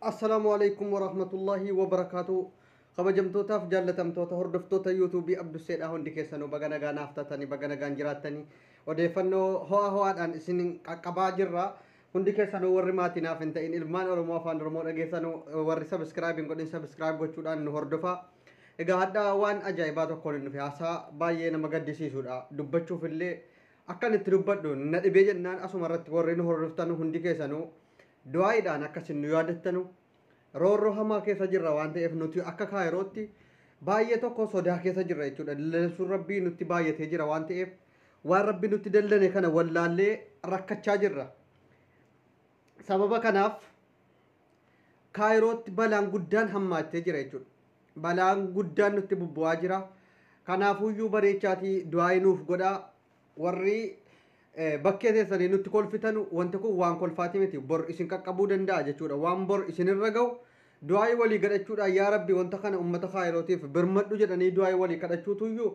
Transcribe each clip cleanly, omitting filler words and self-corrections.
Assalamualaikum warahmatullahi wabarakatuh. Kabajamtootaaf jaallatamtoota hordoftoota yuutuubii Abdusseedhaa hundi keessanuu baga nagaan aftatanii baga nagaan jiraattanii odeeffannoo ho'aadhaan isin qaqqabaa jirra. Hundi keessanuu warri maatinaaf hin ta'in ilmaan Oromoo afaan Oromoo dhageessanuu warri sabiskiraayib hin godhin sabiskiraayib gochuudhaan nu hordofaa. Egaa hadda waan ajaa'ibaa tokkoon hin dhufe haasaa baay'ee nama gaddisiisudha. Dubbachuuf illee akkan itti dubbadhu na dhibee jennaan asuma irratti warri nu hordoftan hundi keessanuu du'aayiidhaan akkasin nu yaadattanu roorroo hamaa keessa jirra waan ta'eef nuti akka kaayirootti baay'ee tokko sodaa keessa jirra jechuudha. Dallansuun rabbii nutti baay'atee jira waan ta'eef waan rabbi nutti dallane kana wallaallee rakkachaa jirra. Sababa kanaaf kaayirootti balaan guddaan hammaattee jira jechuudha. Balaan guddaan nutti bubbu'aa jira. Kanaafuyyuu bareechaatii du'aayi nuuf godhaa warri bakkee teessanii nutti kolfitan wanti kun waan kolfaati miti bor isin qaqqabuu danda'a jechuudha. Waan bor isinirra ga'u du'aayi walii kadhachuudhaan yaa rabbi wanta kana uummata kaayirootiif birmadhu jedhanii du'aayi walii kadhachuutuyyuu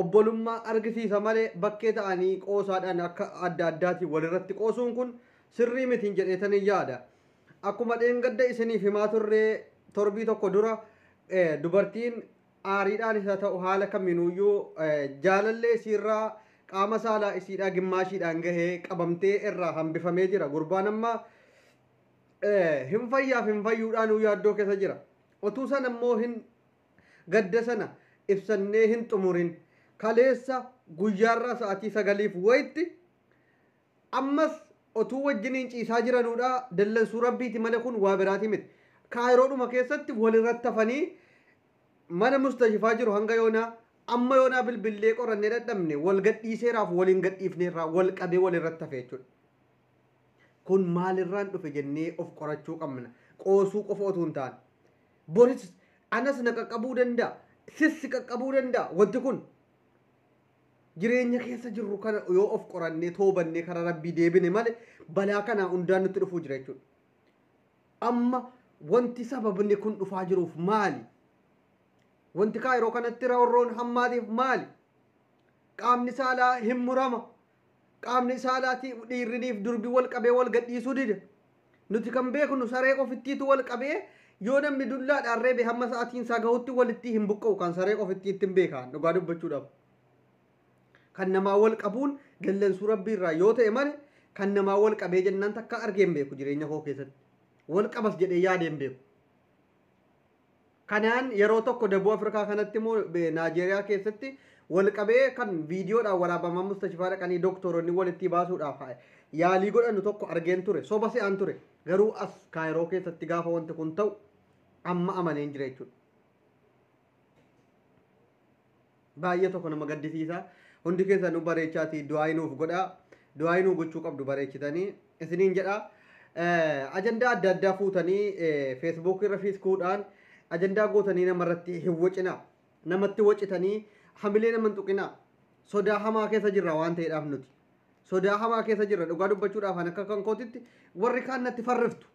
obbolummaa argisiisa malee bakkee ta'anii qoosaadhaan akka adda addaatiin walirratti qoosuun kun sirrii mitiin jedheetanii yaada. Akkuma dheengadda isiniif himaa turree torbii tokko dura dubartiin aariidhaan isa ta'u haala kamiinuyyuu jaalallee isiirraa qaama saalaa isiidhaa gimmaashiidhaan gahee qabamtee irraa hambifamee jira. Gurbaan amma hin fayyaaf hin fayyuudhaan yaaddoo keessa jira. Otuu sana immoo hin gadda sana ibsannee hin xumurin kaleessa guyyaarraa sa'aatii 9 wayitti ammas otuu wajjiniin ciisaa jiranuudha. Dallansuu rabbiiti malee kun waa biraati miti. Kaayiroodhuma keessatti walirratti hafanii mana mustashifaa jiru hanga yoonaa amma yoonaa bilbilee qorannee dadhabne wal gadhiiseeraaf waliin gadhiifneerraa wal qabee walirratti hafe jechuudha. Kun maalirraan dhufe jennee of qorachuu qabna. Qoosuu qofa otoo hin taane. Boris anas na qaqqabuu danda'a. Sissi qaqqabuu danda'a. Wanti kun jireenya keessa jirru kana yoo of qorannee toobannee karaa rabbii deebine malee balaa kanaa hundaan nutti dhufuu jira jechuudha. Amma wanti sababni kun dhufaa jiruuf maali? Wanti kaayiroo kanatti roorroon hammaatiif maali? Qaamni saalaa hin murama. Qaamni saalaatii dhiirriniif durbi wal qabee wal gadhiisuu dide. Nuti kan beeknu saree qofittiitu wal qabee yoo namni dullaadhaan reebe hamma sa'aatiin isaa gahutti walitti hin buqqa'u kan saree qofittiitti hin beekan dhugaa dubbachuudhaaf. Kan namaa wal qabuun dallansuu rabbiirraa yoo ta'e malee kan namaa wal qabee jennaan takka argee hin beeku jireenya koo keessatti. Wal qabas jedhee yaadee hin beeku. Kanaan yeroo tokko Dabuu Afrikaa kanatti immoo Naajeeriyaa keessatti wal qabee kan viidiyoodhaan waraabamaa mustashifaa dhaqanii doktoroonni walitti baasuudhaaf yaalii godhanu tokko argeen ture. Soba se'an ture. Garuu as kaayiroo keessatti gaafa wanti kun ta'u amma amaneen jira jechuudha. Baay'ee tokko nama gaddisiisa. Hundi keessanuu bareechaatii du'aayi nuuf godhaa. Du'aayi nuuf gochuu qabdu bareechitanii isiniin jedhaa. Ajandaa adda addaa fuutanii feesbuukii irra fiiskuudhaan ajandaa gootanii namarratti hin wacina. Namatti wacitanii hamilee nama hin tuqina. Sodaa hamaa keessa jirra waan ta'eedhaaf nuti. Sodaa hamaa keessa jirra dhugaa dubbachuudhaaf akka kan kootitti warri kaan natti farriftu.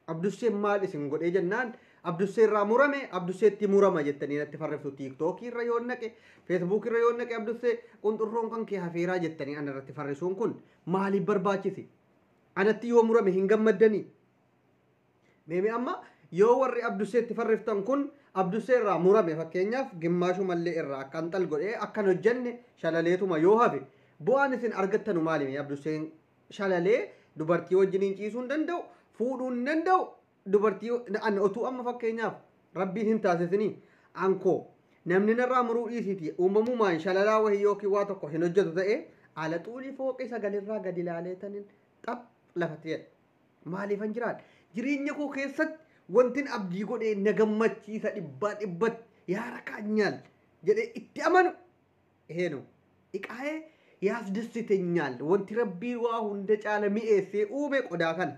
Abdusseen maal isin godhee jennaan Abdussee irraa murame Abdusseetti murama jettanii natti farriftu. Tiiktookii irra yoo naqe feesbuukii irra yoo naqe Abdussee qunxurroon kan kee hafeeraa jettanii ana irratti farrisuun kun maaliif barbaachise? Anatti yoo murame hin gammaddanii? Meemee amma yoo warri Abdusseetti farriftan kun Abdussee irraa murame fakkeenyaaf gimmaashuu mallee irraa akka anxal godhee akkan hojjenne shalaleetuma yoo hafe bu'aan isin argattanu maalimi? Abdusseen shalalee dubartii wajjiniin ciisuu hin danda'u, fuudhuu hin danda'u. Dubartii otuu amma fakkeenyaaf rabbiin hin taasisinii ankoo namni narraa muruu dhiisiiti uumamumaan shalalaa wahii yookiin waa tokko hin hojjetu ta'e ala xuulii fooqii sagalirraa gadi ilaaleetaniin xap lafatee maaliifan jiraadha? Jireenya koo keessatti wantin abdii godhee na gammachiisa dhibbatti yaa rakaanyal jedhee itti amanu heenu iqaa'ee yaas dissitenyal wanti rabbii waa hunda caala mi'eessee uume qodaa kana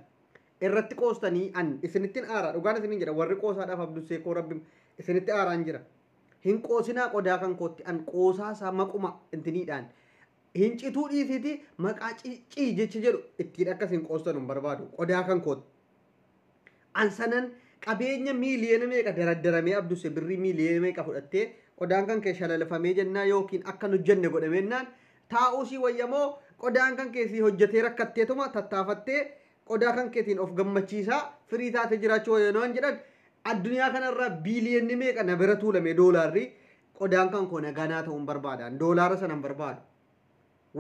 irratti qoostanii an isinittiin aaraa dhugaan isiniin jedha warri qoosaadhaaf Abdussee koo rabbi isinitti aaraan jira. Hin qoosinaa qodaa kan kootti an qoosaasaa maquma intiniidhaan hin cituu dhiisiiti maqaa cii jecha jedhu ittiin akkasiin qoostan hin barbaadu qodaa kan kootti. An sanan qabeenya miiliyoona meeqa daraddaramee Abdussee birrii miiliyoona meeqa fudhattee qodaan kan kee shalalafamee jennaa yookiin akka nu hojjenne godhamennaan taa'uusii wayyamoo qodaan kan keessii hojjetee rakkatteetuma tattaafattee qodaa kan keetiin of gammachiisaa firii taate jiraachuu yoonaan jedhan addunyaa kanarraa biiliyoonni meeqa na bira tuulame doolaarri qodaan kan koo naganaa ta'uun barbaadan doolaara sanan barbaadu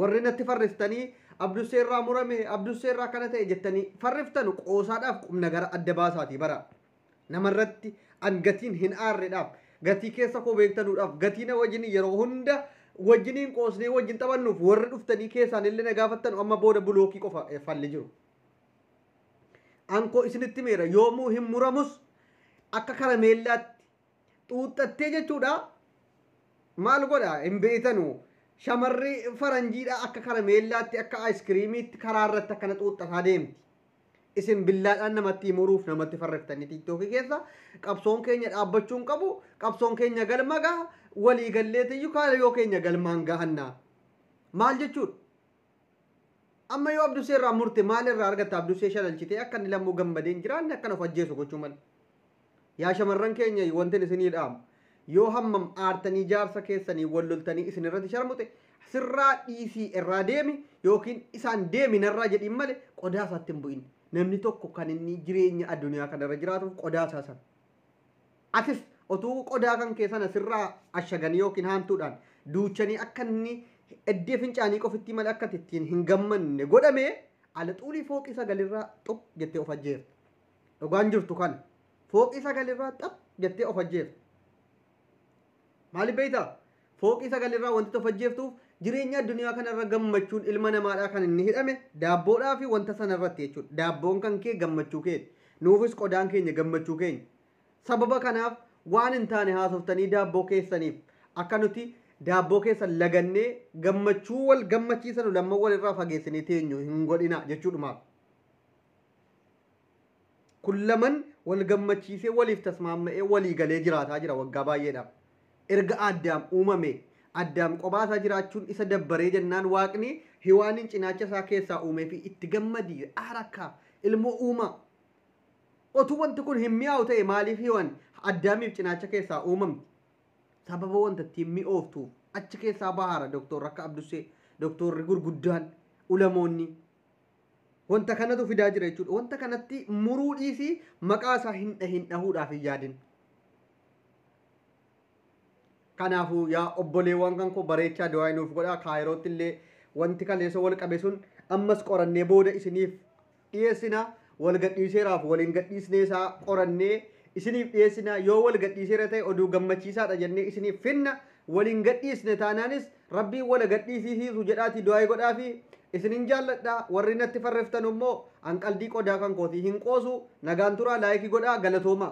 warri natti farriftanii abdusseerraa murame abdusseerraa kana ta'e jettanii farriftanu qoosaadhaaf qubna gara adda baasaatii bara namarratti an gatiin hin aarredhaaf gatii keessa koo beektanuudhaaf gatiina wajjin yeroo hunda wajjiniin qoosnee wajjin taphannuuf warri dhuftanii keessaan illee na gaafattanu amma booda bulookii qofa falli jiru. Ankoo isinitti meera yoomuu hin muramus akka karameellaatti xuuxattee jechuudha maal godha hin beeytanu shamarri faranjiidha akka karameellaatti akka aayiskiriimiitti karaa irratti akkana xuuxataa deemti. Isin billaadhaan namatti muruuf namatti farreftanii tiiktookii keessa qabsoon keenya dhaabbachuun qabu qabsoon keenya galma gaha walii galleetiyyuu kaala yoo keenya galmaan gahannaa maal jechuudha. Amma yoo abdusee irraa murte maal irraa argatta abdusee shalalchitee akka inni lammuu gammadeen jiraanne akkana of ajjeesu gochuu mala. Yaa shamarran keenya wanti isinii dhaamu yoo hammam aartanii jaarsa keessanii wal loltanii isin irratti sharmute sirraa dhiisii irraa deemi yookiin isaan deemi narraa jedhin malee qodaa isaatti hin bu'in. Namni tokko kan inni jireenya addunyaa kanarra jiraatuuf qodaa isaa sana. Atis otuu qodaa kan keessan asirraa ashaganii yookiin haamtuudhaan duuchanii akka inni eddee fincaanii qofitti malee akka ittiin hin gammanne godhame ala xuulii fooqii sagalirraa xop jettee of ajjeefta. Dhugaan jirtu kana fooqii sagalirraa xap jettee of ajjeefta. Maaliif beektaa? Fooqii sagalirraa wanti of ajjeeftuuf jireenya addunyaa kanarra gammachuun ilma namaadhaa kan inni hidhame daabboodhaa fi wanta sanarratti jechuudha. Daabboon kan kee gammachuu keenya. Nuufis qodaan keenya gammachuu keenya. Sababa kanaaf waan hin taane haasoftanii daabboo keessaniif akka nuti daabboo keessan lagannee gammachuu wal gammachiisanu lamma walirraa fageessinee teenyu hin godhina jechuudhumaaf. Kun laman wal gammachiisee waliif tasmaamma'ee walii galee jiraataa jira waggaa baay'eedhaaf. Erga Addaam uumame Addaam qobaasaa jiraachuun isa dabbaree jennaan waaqni hiwaanin cinaacha isaa keessaa uumee fi itti gammadii arakkaa ilmoo uumaa. Otuu wanti kun hin mi'aawu ta'e maaliif hiwaan Addaamiif cinaacha keessaa uumamti? Sababa wanta ittiin mi'ooftuuf achi keessaa bahaara doktorri akka Abdusee doktorri gurguddaan ulamoonni wanta kanatu fidaa jira jechuudha. Wanta kanatti muruu dhiisii maqaa isaa hin dhahuudhaaf hin yaadin. Kanaafuu yaa obboleewwan kan koo bareechaa du'aa nuuf godhaa kaayirootti illee wanti kaleessa wal qabe sun ammas qorannee booda isiniif dhiyeessina wal gadhiiseeraaf waliin gadhiisnee isaa qorannee isiniif dhiyeessina yoo wal gadhiiseera ta'e oduu gammachiisaadha jennee isiniif finna waliin gadhiisne taanaanis rabbiin wal gadhiisiisu jedhaati du'aa godhaa fi isinin jaalladha warri natti farreeftan immoo anqaldii qodaa kan kooti hin qoosu nagaan turaa laayikii godhaa galatooma.